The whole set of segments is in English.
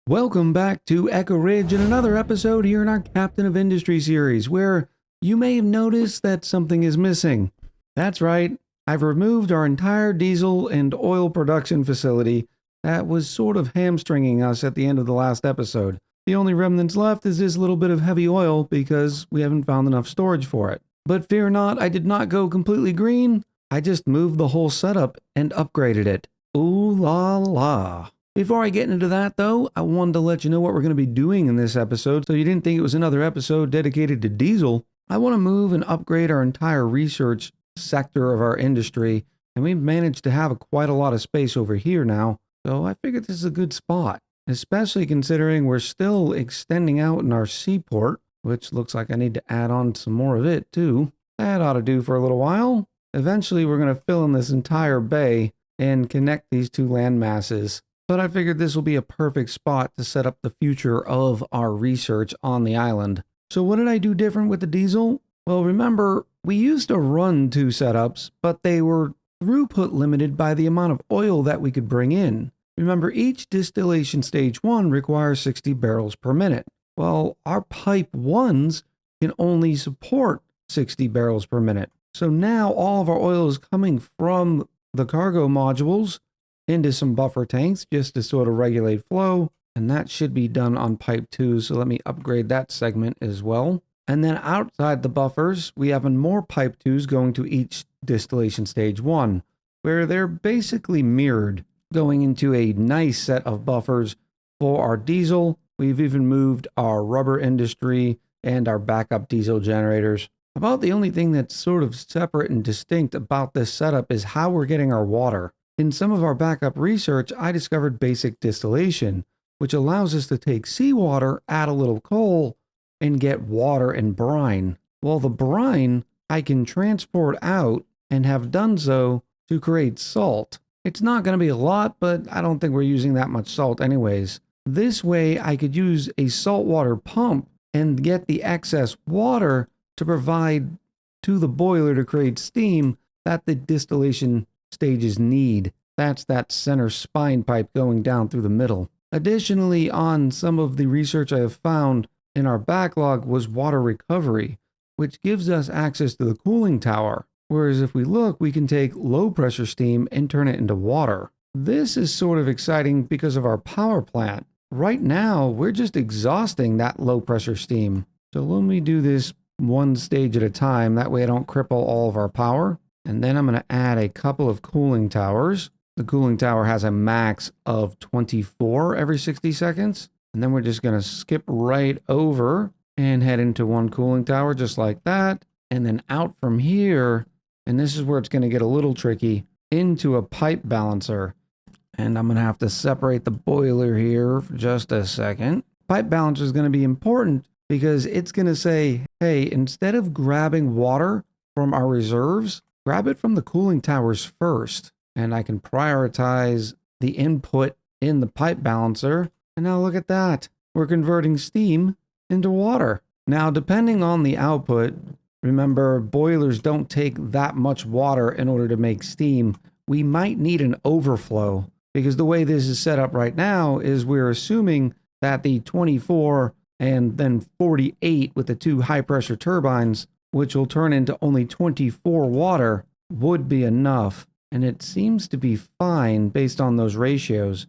Welcome back to Echo Ridge and another episode here in our Captain of Industry series where you may have noticed that something is missing. That's right, I've removed our entire diesel and oil production facility that was sort of hamstringing us at the end of the last episode. The only remnants left is this little bit of heavy oil because we haven't found enough storage for it. But fear not, I did not go completely green. I just moved the whole setup and upgraded it. Ooh la la. Before I get into that though, I wanted to let you know what we're going to be doing in this episode so you didn't think it was another episode dedicated to diesel. I want to move and upgrade our entire research sector of our industry, and we've managed to have quite a lot of space over here now, so I figured this is a good spot, especially considering we're still extending out in our seaport, which looks like I need to add on some more of it too. That ought to do for a little while. Eventually we're going to fill in this entire bay and connect these two land masses. But I figured this will be a perfect spot to set up the future of our research on the island. So what did I do different with the diesel? Well, remember, we used to run two setups, but they were throughput limited by the amount of oil that we could bring in. Remember, each distillation stage 1 requires 60 barrels per minute. Well, our pipe 1s can only support 60 barrels per minute. So now all of our oil is coming from the cargo modules into some buffer tanks just to sort of regulate flow, and that should be done on pipe 2, so let me upgrade that segment as well. And then outside the buffers, we have more pipe 2s going to each distillation stage 1, where they're basically mirrored, going into a nice set of buffers for our diesel. We've even moved our rubber industry and our backup diesel generators. About the only thing that's sort of separate and distinct about this setup is how we're getting our water. In some of our backup research, I discovered basic distillation, which allows us to take seawater, add a little coal, and get water and brine. Well, the brine I can transport out and have done so to create salt. It's not going to be a lot, but I don't think we're using that much salt anyways. This way, I could use a saltwater pump and get the excess water to provide to the boiler to create steam that the distillation stages need. That's that center spine pipe going down through the middle. Additionally, on some of the research I have found in our backlog was water recovery, which gives us access to the cooling tower. Whereas if we look, we can take low pressure steam and turn it into water. This is sort of exciting because of our power plant. Right now, we're just exhausting that low pressure steam. So let me do this one stage at a time. That way I don't cripple all of our power. And then I'm going to add a couple of cooling towers. The cooling tower has a max of 24 every 60 seconds. And then we're just going to skip right over and head into one cooling tower just like that. And then out from here, and this is where it's going to get a little tricky, into a pipe balancer. And I'm going to have to separate the boiler here for just a second. Pipe balancer is going to be important because it's going to say, hey, instead of grabbing water from our reserves, grab it from the cooling towers first, and I can prioritize the input in the pipe balancer. And now look at that. We're converting steam into water. Now, depending on the output, remember, boilers don't take that much water in order to make steam. We might need an overflow because the way this is set up right now is we're assuming that the 24 and then 48 with the two high pressure turbines, which will turn into only 24 water, would be enough. And it seems to be fine based on those ratios.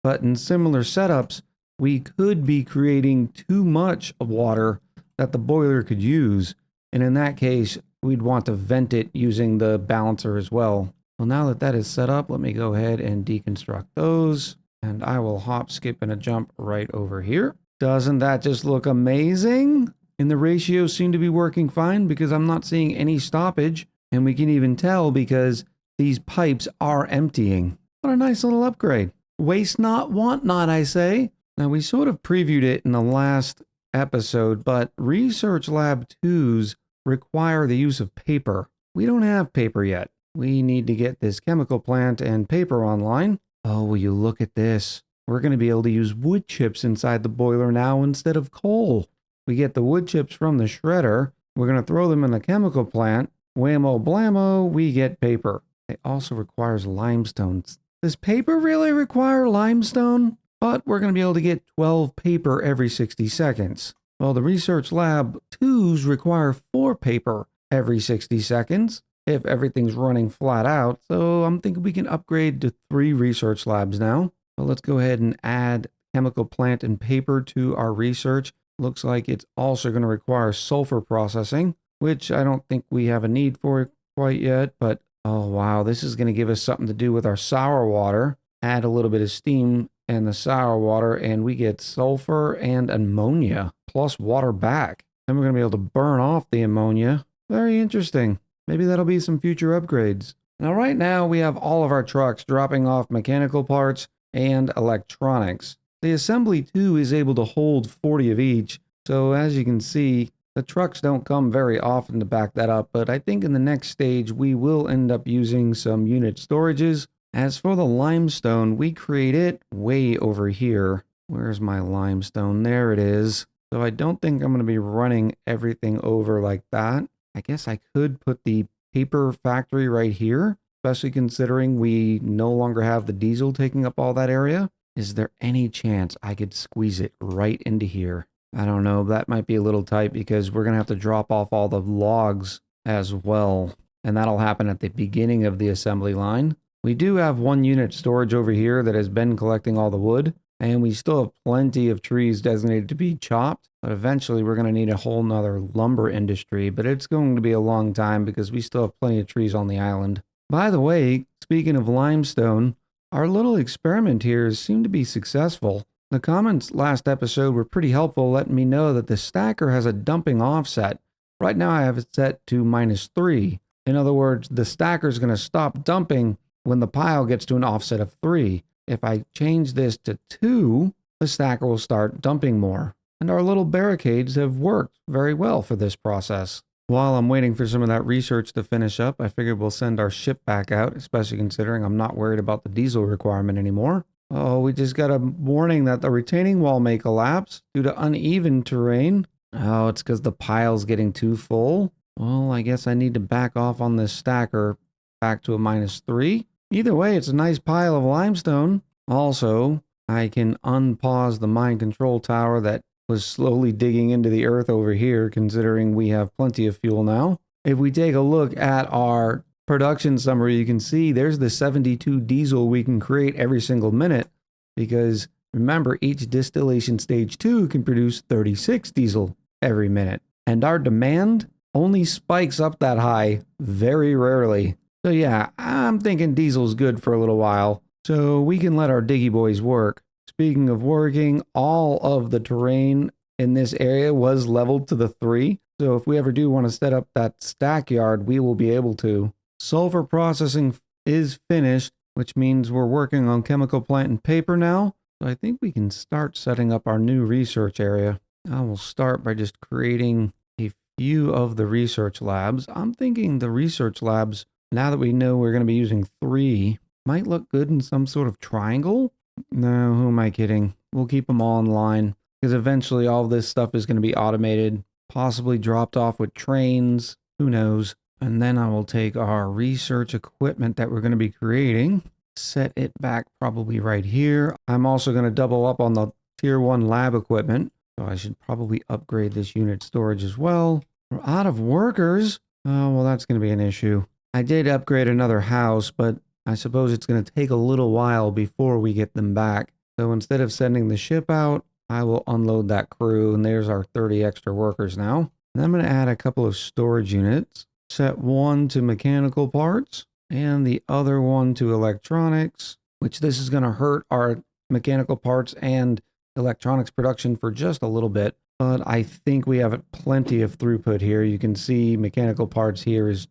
But in similar setups, we could be creating too much water that the boiler could use. And in that case, we'd want to vent it using the balancer as well. Well, now that that is set up, let me go ahead and deconstruct those. And I will hop, skip, and a jump right over here. Doesn't that just look amazing? And the ratios seem to be working fine because I'm not seeing any stoppage. And we can even tell because these pipes are emptying. What a nice little upgrade. Waste not, want not, I say. Now, we sort of previewed it in the last episode, but Research Lab 2s require the use of paper. We don't have paper yet. We need to get this chemical plant and paper online. Oh, will you look at this? We're going to be able to use wood chips inside the boiler now instead of coal. We get the wood chips from the shredder. We're going to throw them in the chemical plant. Whammo blammo, we get paper. It also requires limestone. Does paper really require limestone? but we're going to be able to get 12 paper every 60 seconds. Well, the research lab 2s require 4 paper every 60 seconds if everything's running flat out. So I'm thinking we can upgrade to 3 research labs now. So let's go ahead and add chemical plant and paper to our research. Looks like it's also going to require sulfur processing, which I don't think we have a need for quite yet. But oh wow, this is going to give us something to do with our sour water. Add a little bit of steam and the sour water, and we get sulfur and ammonia plus water back. Then we're going to be able to burn off the ammonia. Very interesting. Maybe that'll be some future upgrades. Now, right now, we have all of our trucks dropping off mechanical parts and electronics. The assembly 2 is able to hold 40 of each. So as you can see, the trucks don't come very often to back that up. But I think in the next stage, we will end up using some unit storages. As for the limestone, we create it way over here. Where's my limestone? There it is. So I don't think I'm going to be running everything over like that. I guess I could put the paper factory right here, especially considering we no longer have the diesel taking up all that area. Is there any chance I could squeeze it right into here? I don't know. That might be a little tight because we're going to have to drop off all the logs as well. And that'll happen at the beginning of the assembly line. We do have 1 unit storage over here that has been collecting all the wood. And we still have plenty of trees designated to be chopped. But eventually we're going to need a whole nother lumber industry. But it's going to be a long time because we still have plenty of trees on the island. By the way, speaking of limestone, our little experiment here seemed to be successful. The comments last episode were pretty helpful, letting me know that the stacker has a dumping offset. Right now I have it set to -3. In other words, the stacker is going to stop dumping when the pile gets to an offset of 3. If I change this to 2, the stacker will start dumping more. And our little barricades have worked very well for this process. While I'm waiting for some of that research to finish up, I figured we'll send our ship back out, especially considering I'm not worried about the diesel requirement anymore. Oh, we just got a warning that the retaining wall may collapse due to uneven terrain. Oh, it's because the pile's getting too full. Well, I guess I need to back off on this stacker back to a -3. Either way, it's a nice pile of limestone. Also, I can unpause the mine control tower that was slowly digging into the earth over here, considering we have plenty of fuel now. If we take a look at our production summary, you can see there's the 72 diesel we can create every single minute, because remember, each distillation stage 2 can produce 36 diesel every minute. And our demand only spikes up that high very rarely. So yeah, I'm thinking diesel's good for a little while, so we can let our diggy boys work. Speaking of working, all of the terrain in this area was leveled to the 3, so if we ever do want to set up that stack yard, we will be able to. Sulfur processing is finished, which means we're working on chemical plant and paper now, so I think we can start setting up our new research area. I will start by just creating a few of the research labs. I'm thinking the research labs, now that we know we're going to be using 3, might look good in some sort of triangle. No, who am I kidding? We'll keep them all in line because eventually all of this stuff is going to be automated, possibly dropped off with trains. Who knows? And then I will take our research equipment that we're going to be creating, set it back probably right here. I'm also going to double up on the tier 1 lab equipment. So I should probably upgrade this unit storage as well. We're out of workers. Oh, well, that's going to be an issue. I did upgrade another house, but I suppose it's going to take a little while before we get them back. So instead of sending the ship out, I will unload that crew, and there's our 30 extra workers now. And I'm going to add a couple of storage units. Set one to mechanical parts, and the other one to electronics, which this is going to hurt our mechanical parts and electronics production for just a little bit. But I think we have plenty of throughput here. You can see mechanical parts here is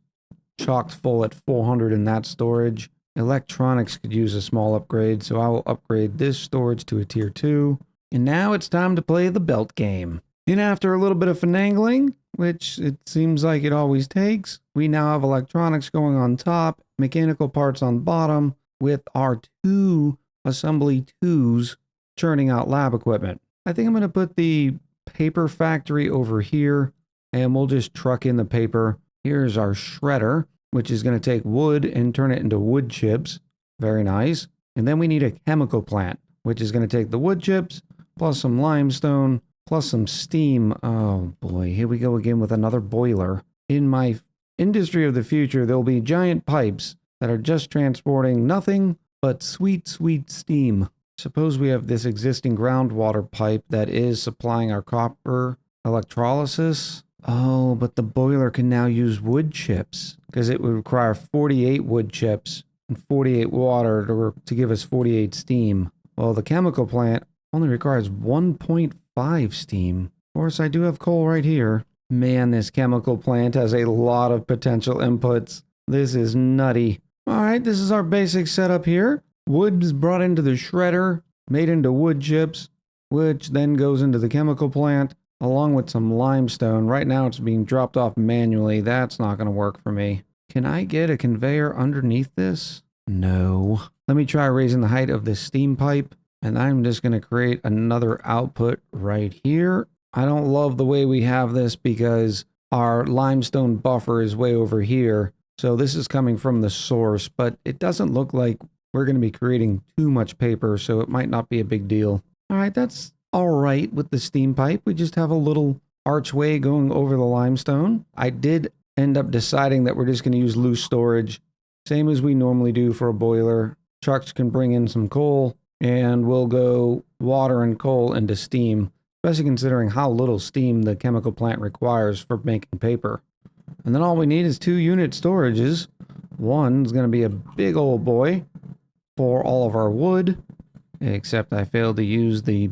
chocked full at 400 in that storage. Electronics could use a small upgrade, so I will upgrade this storage to a tier 2. And now it's time to play the belt game. And after a little bit of finagling, which it seems like it always takes, we now have electronics going on top, mechanical parts on bottom, with our 2 assembly 2s churning out lab equipment. I think I'm going to put the paper factory over here, and we'll just truck in the paper. Here's our shredder, which is going to take wood and turn it into wood chips. Very nice. And then we need a chemical plant, which is going to take the wood chips, plus some limestone, plus some steam. Oh boy, here we go again with another boiler. In my industry of the future, there'll be giant pipes that are just transporting nothing but sweet, sweet steam. Suppose we have this existing groundwater pipe that is supplying our copper electrolysis. Oh, but the boiler can now use wood chips because it would require 48 wood chips and 48 water to give us 48 steam. Well, the chemical plant only requires 1.5 steam. Of course, I do have coal right here. Man, this chemical plant has a lot of potential inputs. This is nutty. All right, this is our basic setup here. Wood is brought into the shredder, made into wood chips, which then goes into the chemical plant, along with some limestone. Right now it's being dropped off manually. That's not going to work for me. Can I get a conveyor underneath this? No. Let me try raising the height of this steam pipe, and I'm just going to create another output right here. I don't love the way we have this because our limestone buffer is way over here. So this is coming from the source, but it doesn't look like we're going to be creating too much paper, so it might not be a big deal. All right, that's all right with the steam pipe. We just have a little archway going over the limestone. I did end up deciding that we're just going to use loose storage, same as we normally do for a boiler. Trucks can bring in some coal, and we'll go water and coal into steam, especially considering how little steam the chemical plant requires for making paper. And then all we need is 2 unit storages. One's going to be a big old boy for all of our wood, except I failed to use the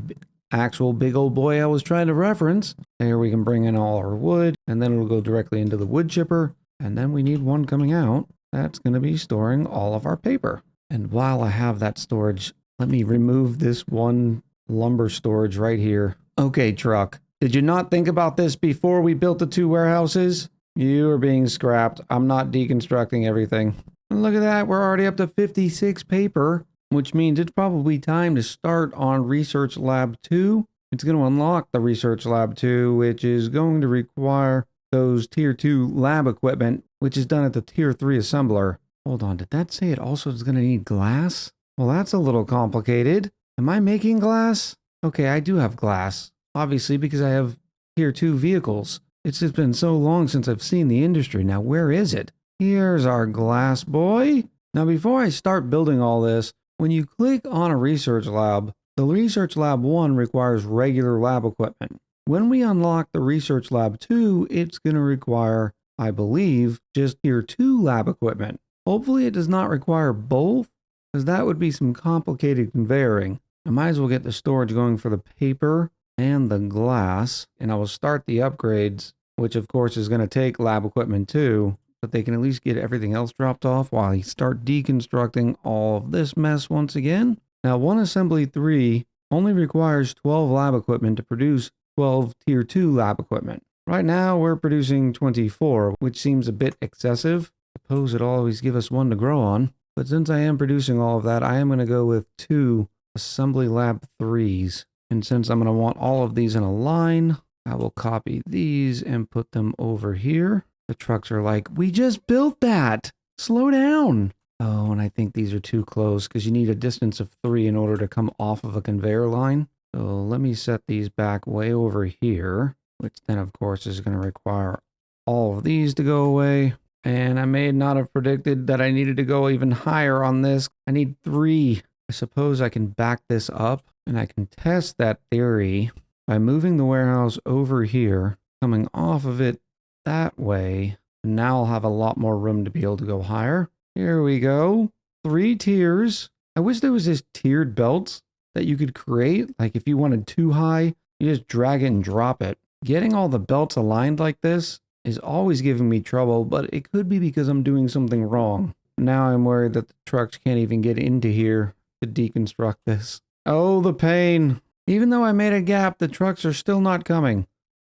actual big old boy I was trying to reference. There we can bring in all our wood, and then it'll go directly into the wood chipper. And then we need one coming out that's going to be storing all of our paper. And while I have that storage, let me remove this one lumber storage right here. Okay, truck, did you not think about this before we built the 2 warehouses? You are being scrapped. I'm not deconstructing everything. And look at that, we're already up to 56 paper, which means it's probably time to start on Research Lab 2. It's going to unlock the Research Lab 2, which is going to require those Tier 2 lab equipment, which is done at the Tier 3 assembler. Hold on, did that say it also is going to need glass? Well, that's a little complicated. Am I making glass? Okay, I do have glass, obviously, because I have Tier 2 vehicles. It's just been so long since I've seen the industry. Now, where is it? Here's our glass boy. Now, before I start building all this, when you click on a research lab, the Research Lab 1 requires regular lab equipment. When we unlock the Research Lab 2, it's going to require, I believe, just Tier 2 lab equipment. Hopefully it does not require both, because that would be some complicated conveying. I might as well get the storage going for the paper and the glass, and I will start the upgrades, which of course is going to take lab equipment too, but they can at least get everything else dropped off while I start deconstructing all of this mess once again. Now, one assembly 3 only requires 12 lab equipment to produce 12 Tier 2 lab equipment. Right now, we're producing 24, which seems a bit excessive. Suppose it'll always give us 1 to grow on. But since I am producing all of that, I am going to go with 2 assembly lab 3s. And since I'm going to want all of these in a line, I will copy these and put them over here. The trucks are like, we just built that. Slow down. Oh, and I think these are too close because you need a distance of 3 in order to come off of a conveyor line. So let me set these back way over here, which then of course is going to require all of these to go away. And I may not have predicted that I needed to go even higher on this. I need 3. I suppose I can back this up and I can test that theory by moving the warehouse over here, coming off of it that way. Now I'll have a lot more room to be able to go higher. Here we go. 3 tiers. I wish there was this tiered belts that you could create. Like if you wanted too high, you just drag it and drop it. Getting all the belts aligned like this is always giving me trouble, but it could be because I'm doing something wrong. Now I'm worried that the trucks can't even get into here to deconstruct this. Oh, the pain. Even though I made a gap, the trucks are still not coming.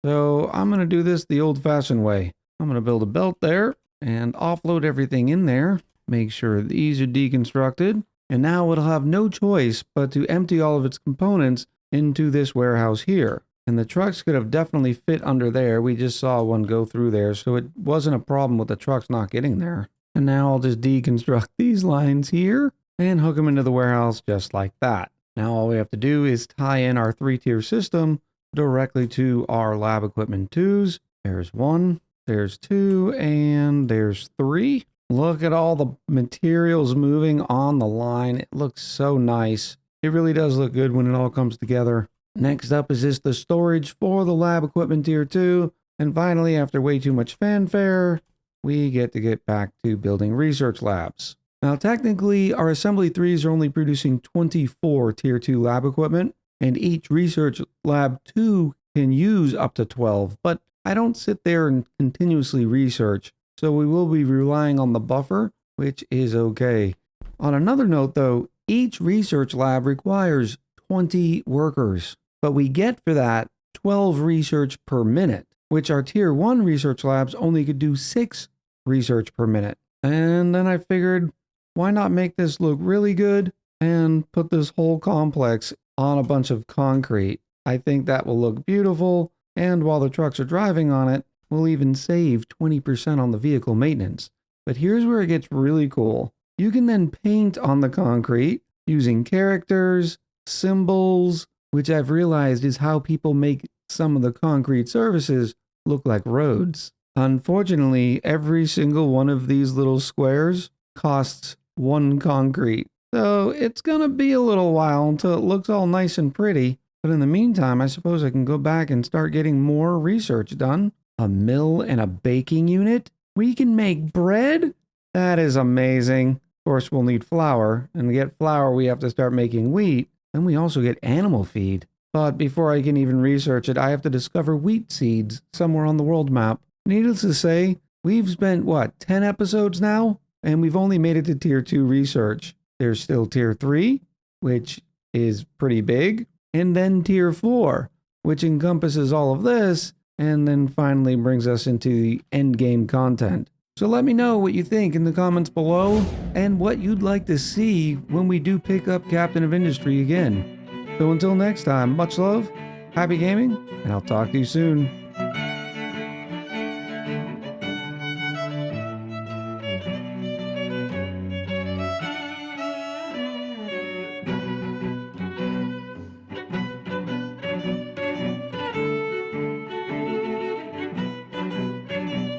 So I'm going to do this the old-fashioned way. I'm going to build a belt there and offload everything in there. Make sure these are deconstructed. And now it'll have no choice but to empty all of its components into this warehouse here. And the trucks could have definitely fit under there. We just saw one go through there, so it wasn't a problem with the trucks not getting there. And now I'll just deconstruct these lines here and hook them into the warehouse just like that. Now all we have to do is tie in our 3-tier system directly to our lab equipment 2s. There's 1, there's 2, and there's 3. Look at all the materials moving on the line. It looks so nice. It really does look good when it all comes together. Next up is just the storage for the lab equipment tier 2. And finally, after way too much fanfare, we get back to building research labs. Now, technically, our assembly 3s are only producing 24 tier 2 lab equipment, and each research lab 2 can use up to 12, but I don't sit there and continuously research, so we will be relying on the buffer, which is okay. On another note though, each research lab requires 20 workers, but we get for that 12 research per minute, which our tier 1 research labs only could do 6 research per minute. And then I figured, why not make this look really good and put this whole complex on a bunch of concrete? I think that will look beautiful, and while the trucks are driving on it, we'll even save 20% on the vehicle maintenance. But here's where it gets really cool. You can then paint on the concrete using characters, symbols, which I've realized is how people make some of the concrete surfaces look like roads. Unfortunately, every single one of these little squares costs 1 concrete. So it's gonna be a little while until it looks all nice and pretty. But in the meantime, I suppose I can go back and start getting more research done. A mill and a baking unit? We can make bread? That is amazing. Of course, we'll need flour, and to get flour, we have to start making wheat. Then we also get animal feed. But before I can even research it, I have to discover wheat seeds somewhere on the world map. Needless to say, we've spent, 10 episodes now? And we've only made it to tier 2 research. There's still tier 3, which is pretty big, and then tier 4, which encompasses all of this, and then finally brings us into the end game content. So let me know what you think in the comments below, and what you'd like to see when we do pick up Captain of Industry again. So until next time, much love, happy gaming, and I'll talk to you soon.